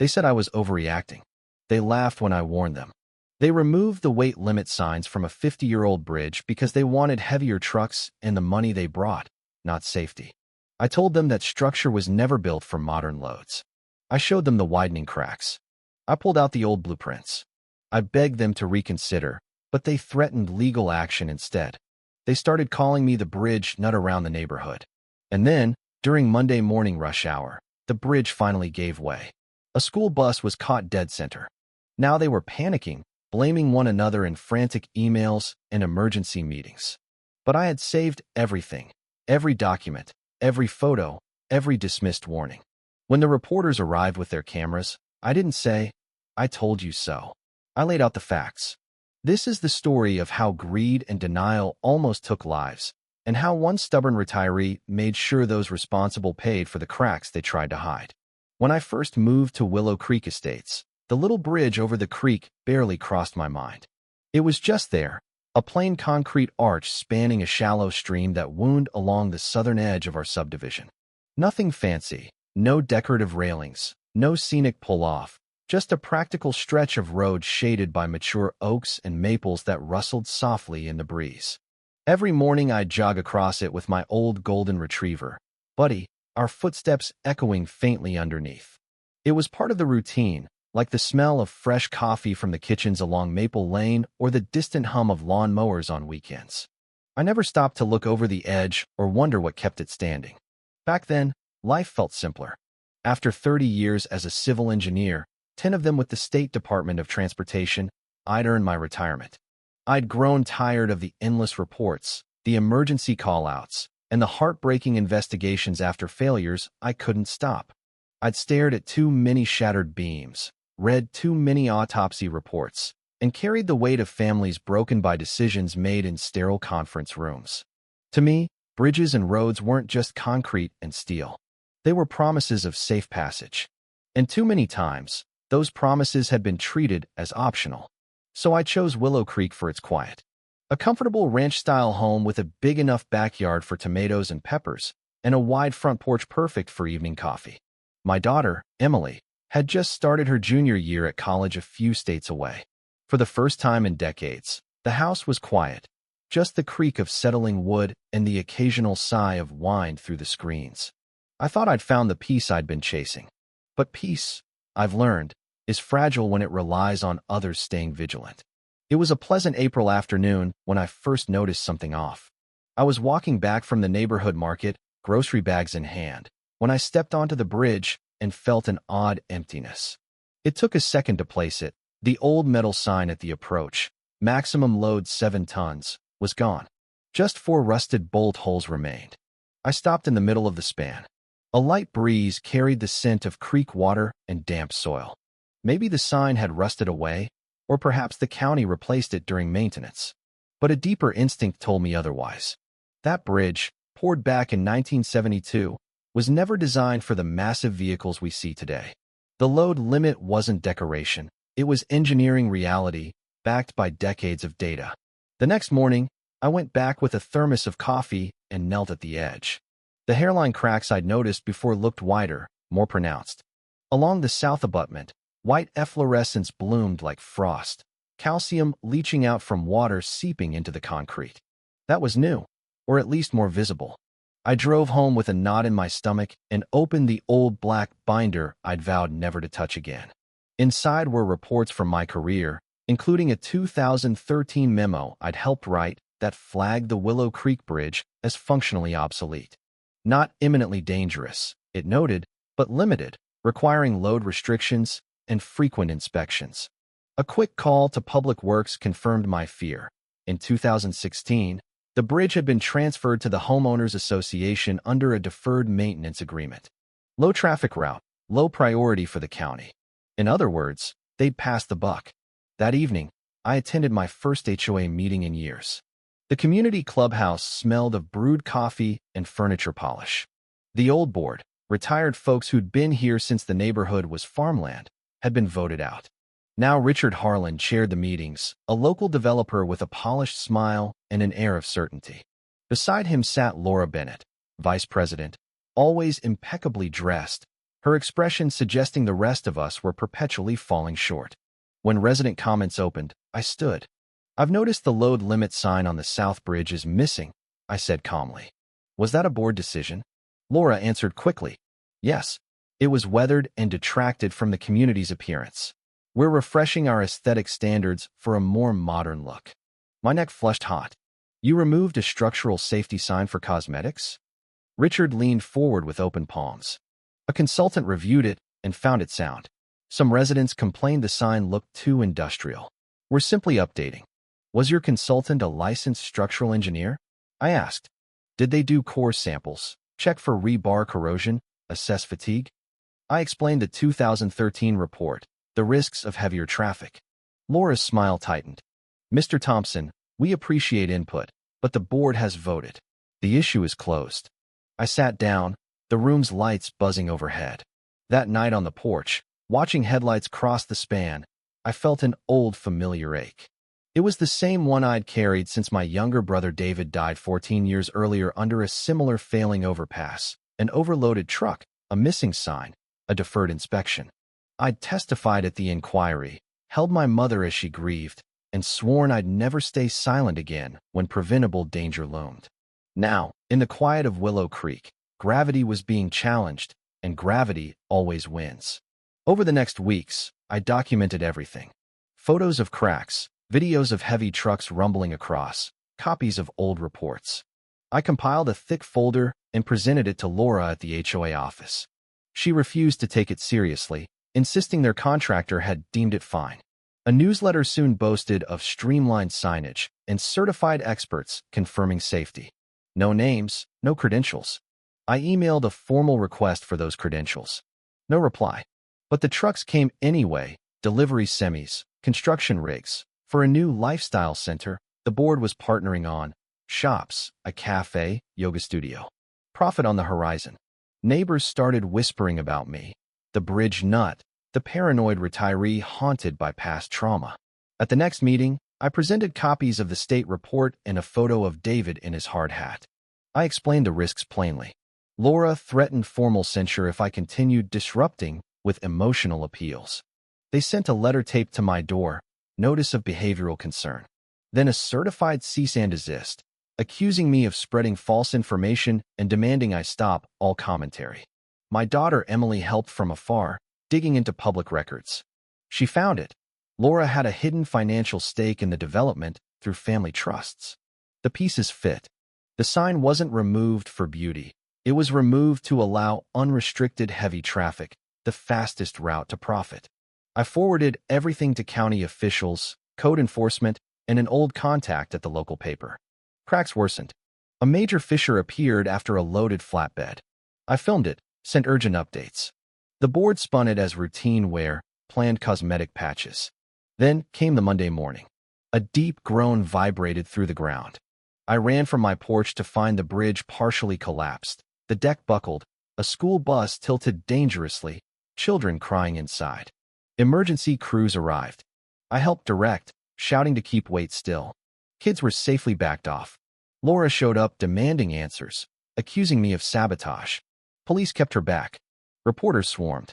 They said I was overreacting. They laughed when I warned them. They removed the weight limit signs from a 50-year-old bridge because they wanted heavier trucks and the money they brought, not safety. I told them that structure was never built for modern loads. I showed them the widening cracks. I pulled out the old blueprints. I begged them to reconsider, but they threatened legal action instead. They started calling me the bridge nut around the neighborhood. And then, during Monday morning rush hour, the bridge finally gave way. A school bus was caught dead center. Now they were panicking, blaming one another in frantic emails and emergency meetings. But I had saved everything, every document, every photo, every dismissed warning. When the reporters arrived with their cameras, I didn't say, "I told you so." I laid out the facts. This is the story of how greed and denial almost took lives, and how one stubborn retiree made sure those responsible paid for the cracks they tried to hide. When I first moved to Willow Creek Estates, the little bridge over the creek barely crossed my mind. It was just there, a plain concrete arch spanning a shallow stream that wound along the southern edge of our subdivision. Nothing fancy, no decorative railings, no scenic pull-off, just a practical stretch of road shaded by mature oaks and maples that rustled softly in the breeze. Every morning I'd jog across it with my old golden retriever, Buddy, our footsteps echoing faintly underneath. It was part of the routine, like the smell of fresh coffee from the kitchens along Maple Lane or the distant hum of lawn mowers on weekends. I never stopped to look over the edge or wonder what kept it standing. Back then, life felt simpler. After 30 years as a civil engineer, 10 of them with the State Department of Transportation, I'd earned my retirement. I'd grown tired of the endless reports, the emergency call-outs, and the heartbreaking investigations after failures I couldn't stop. I'd stared at too many shattered beams, read too many autopsy reports, and carried the weight of families broken by decisions made in sterile conference rooms. To me, bridges and roads weren't just concrete and steel. They were promises of safe passage. And too many times, those promises had been treated as optional. So I chose Willow Creek for its quiet. A comfortable ranch-style home with a big enough backyard for tomatoes and peppers, and a wide front porch perfect for evening coffee. My daughter, Emily, had just started her junior year at college a few states away. For the first time in decades, the house was quiet, just the creak of settling wood and the occasional sigh of wind through the screens. I thought I'd found the peace I'd been chasing. But peace, I've learned, is fragile when it relies on others staying vigilant. It was a pleasant April afternoon when I first noticed something off. I was walking back from the neighborhood market, grocery bags in hand, when I stepped onto the bridge and felt an odd emptiness. It took a second to place it. The old metal sign at the approach, maximum load 7 tons, was gone. Just 4 rusted bolt holes remained. I stopped in the middle of the span. A light breeze carried the scent of creek water and damp soil. Maybe the sign had rusted away, or perhaps the county replaced it during maintenance. But a deeper instinct told me otherwise. That bridge, poured back in 1972, was never designed for the massive vehicles we see today. The load limit wasn't decoration. It was engineering reality, backed by decades of data. The next morning, I went back with a thermos of coffee and knelt at the edge. The hairline cracks I'd noticed before looked wider, more pronounced. Along the south abutment, white efflorescence bloomed like frost, calcium leaching out from water seeping into the concrete. That was new, or at least more visible. I drove home with a knot in my stomach and opened the old black binder I'd vowed never to touch again. Inside were reports from my career, including a 2013 memo I'd helped write that flagged the Willow Creek Bridge as functionally obsolete. Not imminently dangerous, it noted, but limited, requiring load restrictions and frequent inspections. A quick call to Public Works confirmed my fear. In 2016, the bridge had been transferred to the Homeowners Association under a deferred maintenance agreement. Low traffic route, low priority for the county. In other words, they'd passed the buck. That evening, I attended my first HOA meeting in years. The community clubhouse smelled of brewed coffee and furniture polish. The old board, retired folks who'd been here since the neighborhood was farmland, had been voted out. Now Richard Harlan chaired the meetings, a local developer with a polished smile and an air of certainty. Beside him sat Laura Bennett, vice president, always impeccably dressed, her expression suggesting the rest of us were perpetually falling short. When resident comments opened, I stood. "I've noticed the load limit sign on the South Bridge is missing," I said calmly. "Was that a board decision?" Laura answered quickly. "Yes. It was weathered and detracted from the community's appearance. We're refreshing our aesthetic standards for a more modern look." My neck flushed hot. "You removed a structural safety sign for cosmetics?" Richard leaned forward with open palms. "A consultant reviewed it and found it sound. Some residents complained the sign looked too industrial. We're simply updating." "Was your consultant a licensed structural engineer?" I asked. "Did they do core samples, check for rebar corrosion, assess fatigue?" I explained the 2013 report, the risks of heavier traffic. Laura's smile tightened. "Mr. Thompson, we appreciate input, but the board has voted. The issue is closed." I sat down, the room's lights buzzing overhead. That night on the porch, watching headlights cross the span, I felt an old familiar ache. It was the same one I'd carried since my younger brother David died 14 years earlier under a similar failing overpass, an overloaded truck, a missing sign, a deferred inspection. I'd testified at the inquiry, held my mother as she grieved, and sworn I'd never stay silent again when preventable danger loomed. Now, in the quiet of Willow Creek, gravity was being challenged, and gravity always wins. Over the next weeks, I documented everything. Photos of cracks, videos of heavy trucks rumbling across, copies of old reports. I compiled a thick folder and presented it to Laura at the HOA office. She refused to take it seriously, insisting their contractor had deemed it fine. A newsletter soon boasted of streamlined signage and certified experts confirming safety. No names, no credentials. I emailed a formal request for those credentials. No reply. But the trucks came anyway, delivery semis, construction rigs. For a new lifestyle center, the board was partnering on shops, a cafe, yoga studio. Profit on the horizon. Neighbors started whispering about me. The bridge nut, the paranoid retiree haunted by past trauma. At the next meeting, I presented copies of the state report and a photo of David in his hard hat. I explained the risks plainly. Laura threatened formal censure if I continued disrupting with emotional appeals. They sent a letter taped to my door, notice of behavioral concern. Then a certified cease and desist, accusing me of spreading false information and demanding I stop all commentary. My daughter Emily helped from afar, digging into public records. She found it. Laura had a hidden financial stake in the development through family trusts. The pieces fit. The sign wasn't removed for beauty. It was removed to allow unrestricted heavy traffic, the fastest route to profit. I forwarded everything to county officials, code enforcement, and an old contact at the local paper. Cracks worsened. A major fissure appeared after a loaded flatbed. I filmed it, sent urgent updates. The board spun it as routine wear, planned cosmetic patches. Then came the Monday morning. A deep groan vibrated through the ground. I ran from my porch to find the bridge partially collapsed, the deck buckled, a school bus tilted dangerously, children crying inside. Emergency crews arrived. I helped direct, shouting to keep weight still. Kids were safely backed off. Laura showed up demanding answers, accusing me of sabotage. Police kept her back. Reporters swarmed.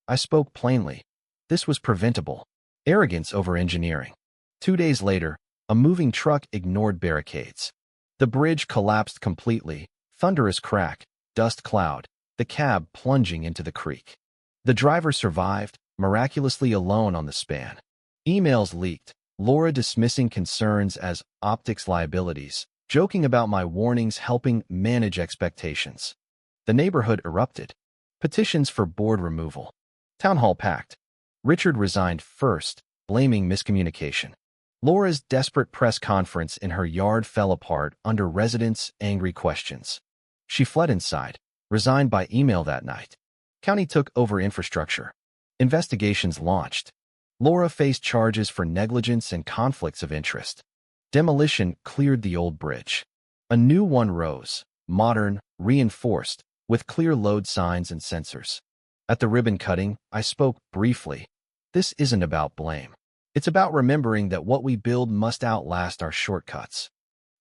I spoke plainly. This was preventable. Arrogance over engineering. 2 days later, a moving truck ignored barricades. The bridge collapsed completely, thunderous crack, dust cloud, the cab plunging into the creek. The driver survived, miraculously alone on the span. Emails leaked, Laura dismissing concerns as optics liabilities, joking about my warnings helping manage expectations. The neighborhood erupted. Petitions for board removal. Town hall packed. Richard resigned first, blaming miscommunication. Laura's desperate press conference in her yard fell apart under residents' angry questions. She fled inside, resigned by email that night. County took over infrastructure. Investigations launched. Laura faced charges for negligence and conflicts of interest. Demolition cleared the old bridge. A new one rose, modern, reinforced, with clear load signs and sensors. At the ribbon cutting, I spoke briefly. This isn't about blame. It's about remembering that what we build must outlast our shortcuts.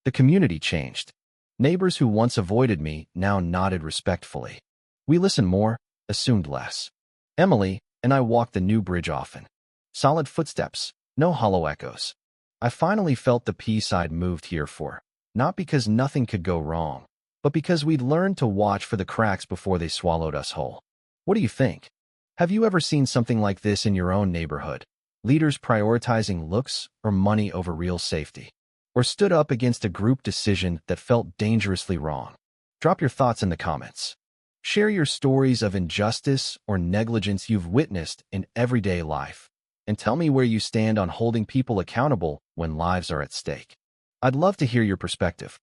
The community changed. Neighbors who once avoided me now nodded respectfully. We listen more, Assumed less. Emily and I walked the new bridge often. Solid footsteps, no hollow echoes. I finally felt the peace I'd moved here for, not because nothing could go wrong, but because we'd learned to watch for the cracks before they swallowed us whole. What do you think? Have you ever seen something like this in your own neighborhood? Leaders prioritizing looks or money over real safety? Or stood up against a group decision that felt dangerously wrong? Drop your thoughts in the comments. Share your stories of injustice or negligence you've witnessed in everyday life. And tell me where you stand on holding people accountable when lives are at stake. I'd love to hear your perspective.